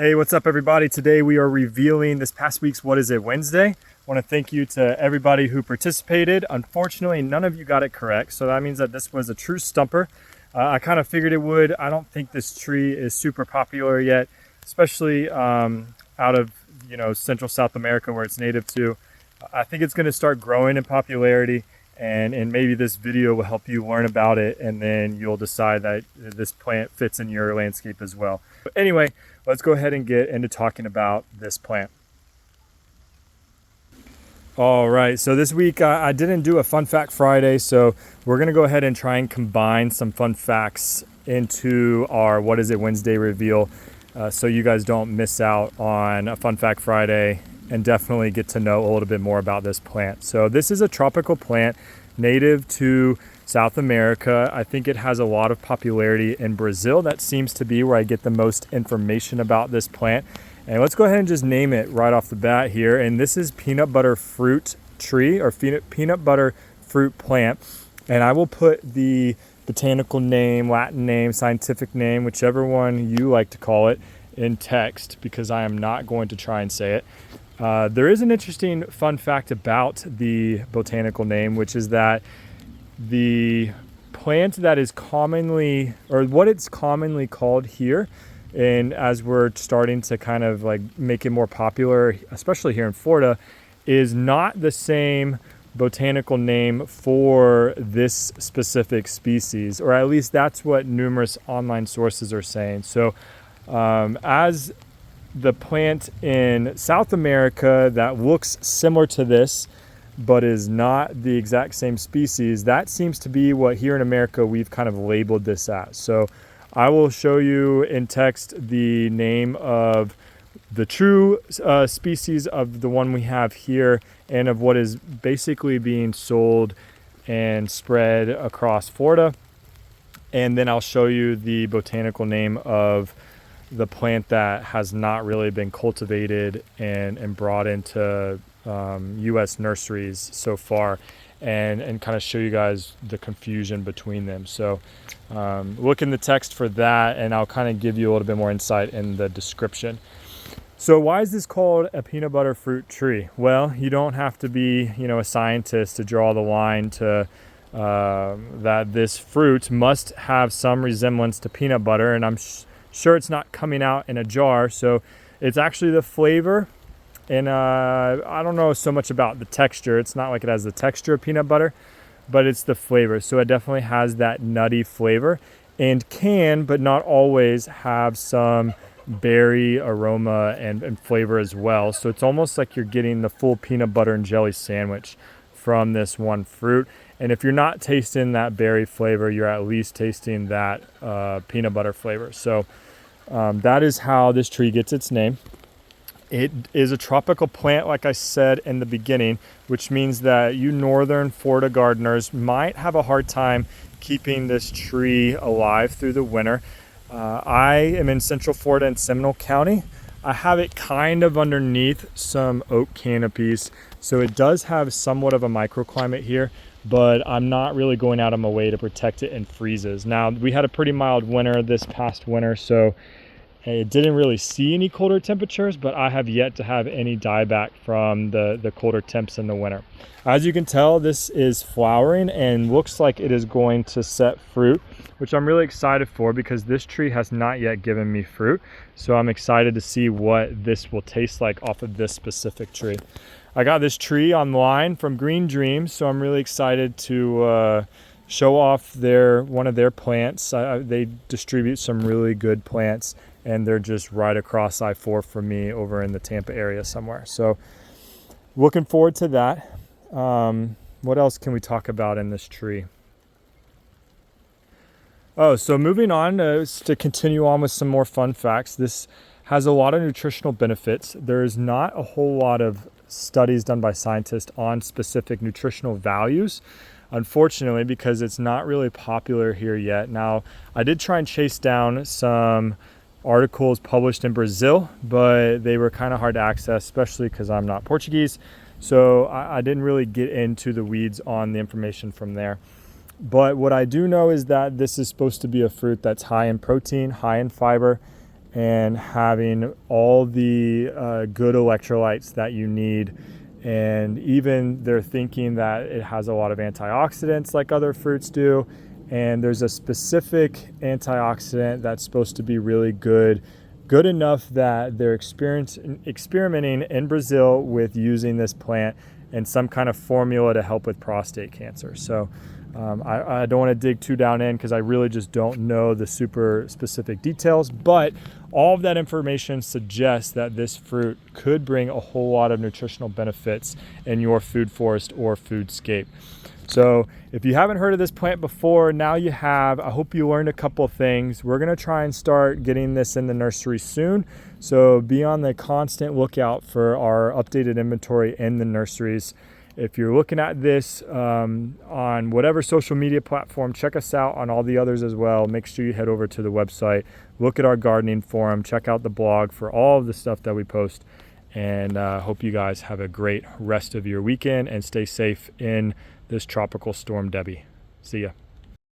Hey, what's up everybody? Today we are revealing this past week's What Is It Wednesday. I want to thank you to everybody who participated. Unfortunately, none of you got it correct, so that means that this was a true stumper. I kind of figured it would. I don't think this tree is super popular yet, especially out of Central South America where it's native to. I think it's going to start growing in popularity, and maybe this video will help you learn about it, and then you'll decide that this plant fits in your landscape as well. But anyway, let's go ahead and get into talking about this plant. All right, so this week I didn't do a Fun Fact Friday, so we're gonna go ahead and try and combine some fun facts into our What Is It Wednesday reveal, so you guys don't miss out on a Fun Fact Friday and definitely get to know a little bit more about this plant. So this is a tropical plant native to South America. I think it has a lot of popularity in Brazil. That seems to be where I get the most information about this plant. And let's go ahead and just name it right off the bat here. And this is peanut butter fruit tree, or peanut butter fruit plant. And I will put the botanical name, Latin name, scientific name, whichever one you like to call it, in text, because I am not going to try and say it. There is an interesting fun fact about the botanical name, which is that the plant that is commonly, or what it's commonly called here, and as we're starting to kind of like make it more popular, especially here in Florida, is not the same botanical name for this specific species, or at least that's what numerous online sources are saying. So as the plant in South America that looks similar to this but is not the exact same species, that seems to be what here in America we've kind of labeled this as. So I will show you in text the name of the true species of the one we have here, and of what is basically being sold and spread across Florida. And then I'll show you the botanical name of the plant that has not really been cultivated and brought into U.S. nurseries so far, and kind of show you guys the confusion between them. So look in the text for that, and I'll kind of give you a little bit more insight in the description. So why is this called a peanut butter fruit tree? Well, you don't have to be a scientist to draw the line to that this fruit must have some resemblance to peanut butter, and I'm sure it's not coming out in a jar, so it's actually the flavor. And I don't know so much about the texture. It's not like it has the texture of peanut butter, but it's the flavor. So it definitely has that nutty flavor, and can, but not always, have some berry aroma and flavor as well. So it's almost like you're getting the full peanut butter and jelly sandwich from this one fruit. And if you're not tasting that berry flavor, you're at least tasting that peanut butter flavor. So that is how this tree gets its name. It is a tropical plant, like I said in the beginning, which means that you northern Florida gardeners might have a hard time keeping this tree alive through the winter. I am in Central Florida in Seminole County. I have it kind of underneath some oak canopies, so it does have somewhat of a microclimate here, but I'm not really going out of my way to protect it in freezes. Now, we had a pretty mild winter this past winter, so it didn't really see any colder temperatures, but I have yet to have any dieback from the colder temps in the winter. As you can tell, this is flowering and looks like it is going to set fruit, which I'm really excited for, because this tree has not yet given me fruit. So I'm excited to see what this will taste like off of this specific tree. I got this tree online from Green Dreams, so I'm really excited to show off one of their plants. They distribute some really good plants, and they're just right across I-4 from me over in the Tampa area somewhere. So looking forward to that. What else can we talk about in this tree? Oh, so moving on to continue on with some more fun facts. This has a lot of nutritional benefits. There's not a whole lot of studies done by scientists on specific nutritional values, unfortunately, because it's not really popular here yet. Now, I did try and chase down some articles published in Brazil, but they were kind of hard to access, especially because I'm not Portuguese. So I didn't really get into the weeds on the information from there. But what I do know is that this is supposed to be a fruit that's high in protein, high in fiber, and having all the good electrolytes that you need. And even they're thinking that it has a lot of antioxidants like other fruits do. And there's a specific antioxidant that's supposed to be really good enough that they're experimenting in Brazil with using this plant in some kind of formula to help with prostate cancer. So I don't want to dig too down in because I really just don't know the super specific details, but all of that information suggests that this fruit could bring a whole lot of nutritional benefits in your food forest or foodscape. So if you haven't heard of this plant before, now you have. I hope you learned a couple of things. We're going to try and start getting this in the nursery soon. So be on the constant lookout for our updated inventory in the nurseries. If you're looking at this on whatever social media platform, check us out on all the others as well. Make sure you head over to the website, look at our gardening forum, check out the blog for all of the stuff that we post. And hope you guys have a great rest of your weekend and stay safe in this tropical storm, Debbie. See ya.